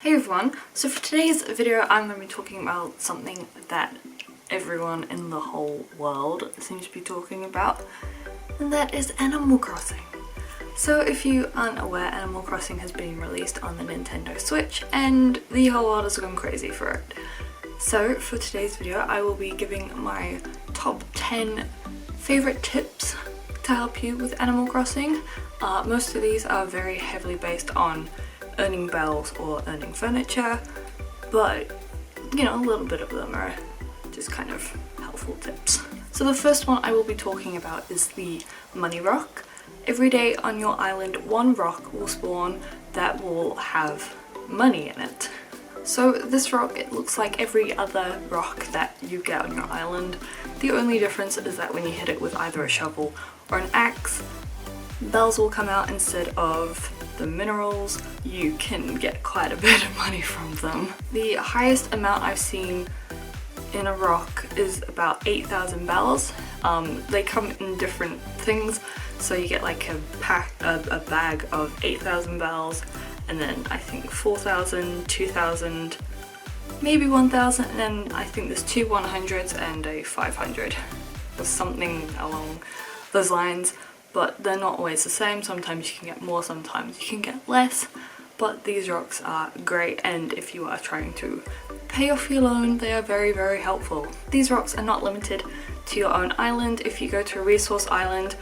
Hey everyone, so for today's video I'm going to be talking about something that everyone in the whole world seems to be talking about, and that is Animal Crossing. So if you aren't aware, Animal Crossing has been released on the Nintendo Switch and the whole world has gone crazy for it. So for today's video I will be giving my top 10 favourite tips to help you with Animal Crossing. Most of these are very heavily based on earning bells or earning furniture, but you know, a little bit of them are just kind of helpful tips. So the first one I will be talking about is the money rock. Every day on your island, one rock will spawn that will have money in it. So this rock, it looks like every other rock that you get on your island. The only difference is that when you hit it with either a shovel or an axe, bells will come out instead of the minerals. You can get quite a bit of money from them. The highest amount I've seen in a rock is about 8,000 bells. They come in different things, so you get like a bag of 8,000 bells, and then I think 4,000, 2,000, maybe 1,000, and then I think there's two 100s and a 500 or something along those lines. But they're not always the same. Sometimes you can get more, sometimes you can get less, but these rocks are great, and if you are trying to pay off your loan, they are very, very helpful. These rocks are not limited to your own island. If you go to a resource island,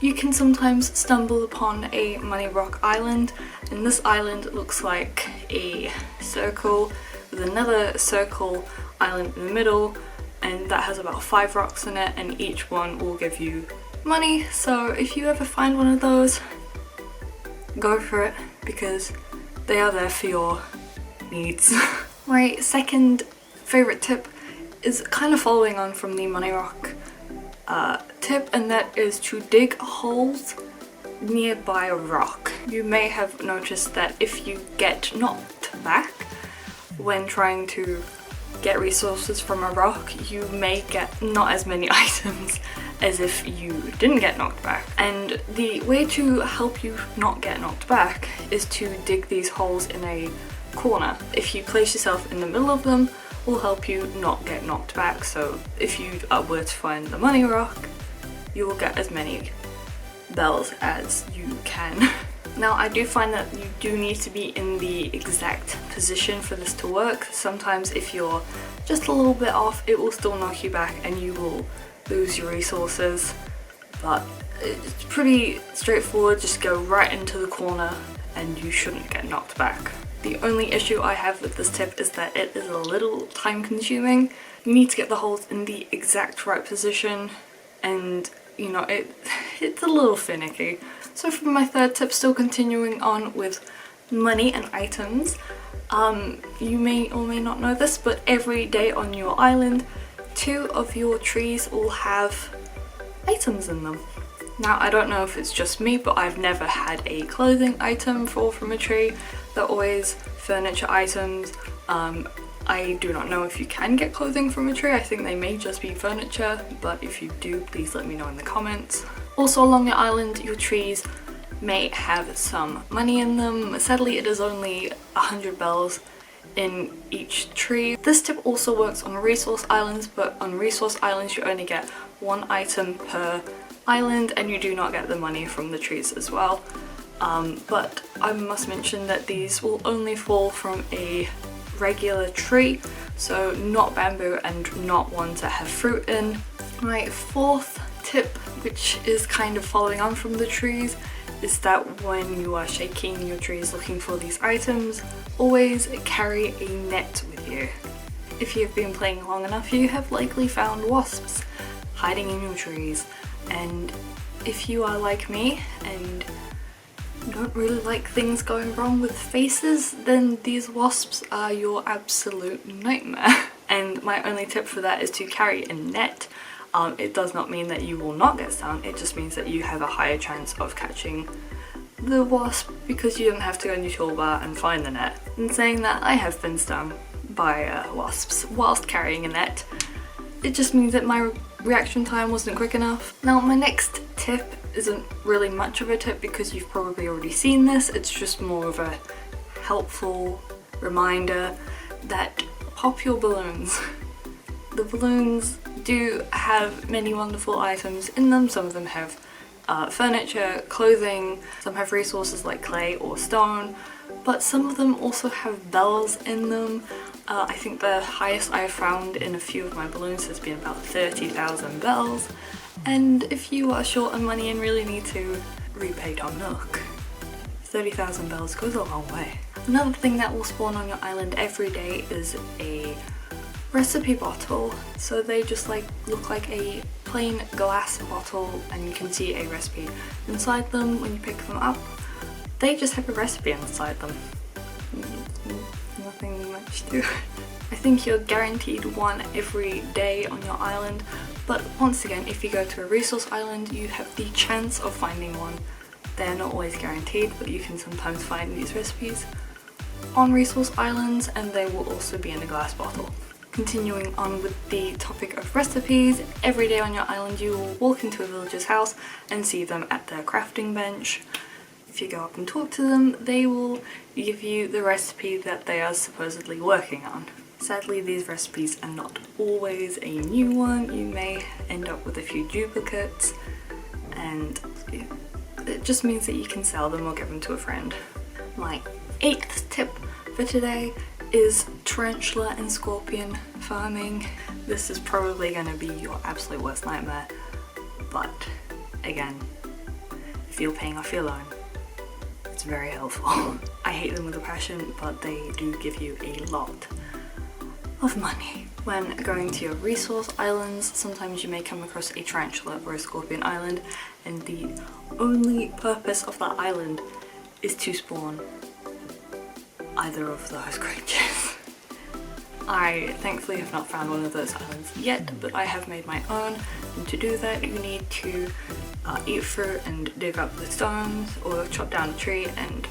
you can sometimes stumble upon a money rock island, and this island looks like a circle with another circle island in the middle, and that has about 5 rocks in it, and each one will give you money. So if you ever find one of those, go for it, because they are there for your needs. My second favourite tip is kind of following on from the money rock tip, and that is to dig holes nearby a rock. You may have noticed that if you get knocked back when trying to get resources from a rock, you may get not as many items as if you didn't get knocked back. And the way to help you not get knocked back is to dig these holes in a corner. If you place yourself in the middle of them, will help you not get knocked back. So if you were to find the money rock, you will get as many bells as you can. Now I do find that you do need to be in the exact position for this to work. Sometimes if you're just a little bit off, it will still knock you back and you will lose your resources, but it's pretty straightforward. Just go right into the corner and you shouldn't get knocked back. The only issue I have with this tip is that it is a little time consuming. You need to get the holes in the exact right position, and you know, it's a little finicky. So for my third tip, still continuing on with money and items, you may or may not know this, but every day on your island, 2 of your trees will have items in them. Now I don't know if it's just me, but I've never had a clothing item fall from a tree. They're always furniture items. I do not know if you can get clothing from a tree. I think they may just be furniture, but if you do, please let me know in the comments. Also along your island, your trees may have some money in them. Sadly, it is only 100 bells in each tree. This tip also works on resource islands, but on resource islands you only get 1 item per island, and you do not get the money from the trees as well. But I must mention that these will only fall from a regular tree, so not bamboo and not ones that have fruit in. My fourth tip, which is kind of following on from the trees, is that when you are shaking your trees looking for these items, always carry a net with you. If you've been playing long enough, you have likely found wasps hiding in your trees, and if you are like me and don't really like things going wrong with faces, then these wasps are your absolute nightmare. And my only tip for that is to carry a net. It does not mean that you will not get stung, it just means that you have a higher chance of catching the wasp because you don't have to go in your toolbar and find the net. In saying that, I have been stung by wasps whilst carrying a net. It just means that my reaction time wasn't quick enough. Now my next tip isn't really much of a tip because you've probably already seen this. It's just more of a helpful reminder that pop your balloons. The balloons do have many wonderful items in them. Some of them have furniture, clothing, some have resources like clay or stone, but some of them also have bells in them. I think the highest I've found in a few of my balloons has been about 30,000 bells, and if you are short on money and really need to repay Tom Nook, 30,000 bells goes a long way. Another thing that will spawn on your island every day is a recipe bottle. So they just look like a plain glass bottle, and you can see a recipe inside them when you pick them up. They just have a recipe inside them. Nothing much to it. I think you're guaranteed one every day on your island, but once again, if you go to a resource island, you have the chance of finding one. They're not always guaranteed, but you can sometimes find these recipes on resource islands, and they will also be in a glass bottle. Continuing on with the topic of recipes, every day on your island you will walk into a villager's house and see them at their crafting bench. If you go up and talk to them, they will give you the recipe that they are supposedly working on. Sadly, these recipes are not always a new one. You may end up with a few duplicates, and it just means that you can sell them or give them to a friend. My 8th tip for today is tarantula and scorpion farming. This is probably going to be your absolute worst nightmare, but again, if you're paying off your loan, it's very helpful. I hate them with a passion, but they do give you a lot of money. When going to your resource islands, sometimes you may come across a tarantula or a scorpion island, and the only purpose of that island is to spawn either of those creatures. I thankfully have not found one of those islands yet, but I have made my own, and to do that you need to eat fruit and dig up the stones, or chop down a tree and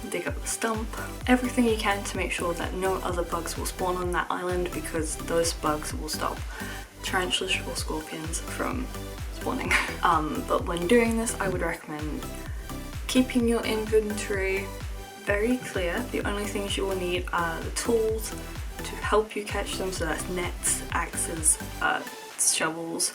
dig up the stump. Everything you can to make sure that no other bugs will spawn on that island, because those bugs will stop tarantulas or scorpions from spawning. But when doing this, I would recommend keeping your inventory very clear. The only things you will need are the tools to help you catch them, so that's nets, axes, shovels.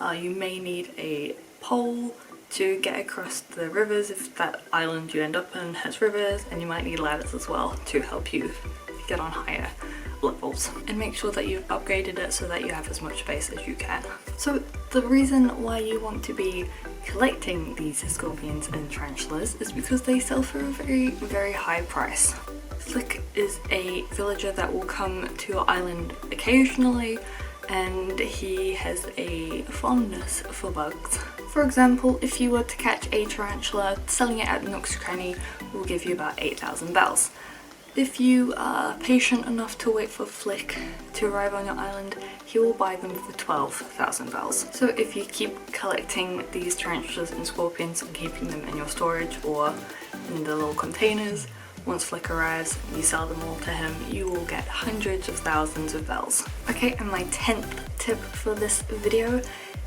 You may need a pole to get across the rivers if that island you end up in has rivers, and you might need ladders as well to help you get on higher levels. And make sure that you've upgraded it so that you have as much space as you can. So the reason why you want to be collecting these scorpions and tarantulas is because they sell for a very, very high price. Flick is a villager that will come to your island occasionally, and he has a fondness for bugs. For example, if you were to catch a tarantula, selling it at Nook's Cranny will give you about 8,000 bells. If you are patient enough to wait for Flick to arrive on your island, he will buy them for 12,000 bells. So if you keep collecting these tarantulas and scorpions and keeping them in your storage or in the little containers, once Flick arrives and you sell them all to him, you will get hundreds of thousands of bells. Okay, and my 10th tip for this video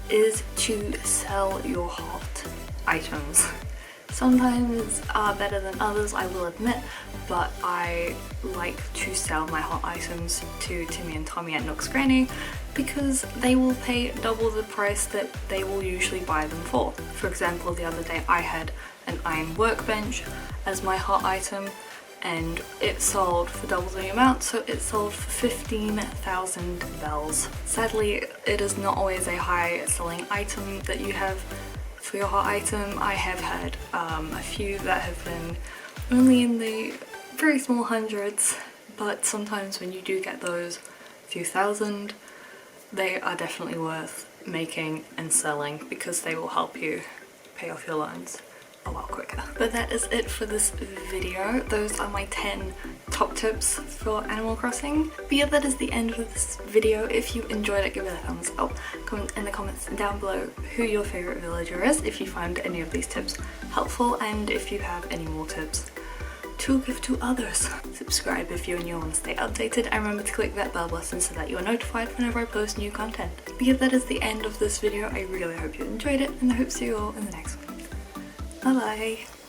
is to sell your hot items. Sometimes are better than others, I will admit, but I like to sell my hot items to Timmy and Tommy at Nook's Cranny because they will pay double the price that they will usually buy them for. For example, the other day I had an iron workbench as my hot item, and it sold for double the amount, so it sold for 15,000 bells. Sadly, it is not always a high selling item that you have for your hot item. I have had a few that have been only in the very small hundreds, but sometimes when you do get those few thousand, they are definitely worth making and selling because they will help you pay off your loans a lot quicker. But that is it for this video. Those are my 10 top tips for Animal Crossing. But yeah, that is the end of this video. If you enjoyed it, give it a thumbs up. Comment in the comments down below who your favourite villager is if you find any of these tips helpful, and if you have any more tips to give to others. Subscribe if you're new and want to stay updated, and remember to click that bell button so that you are notified whenever I post new content. But yeah, that is the end of this video. I really hope you enjoyed it, and I hope to see you all in the next one. Bye bye!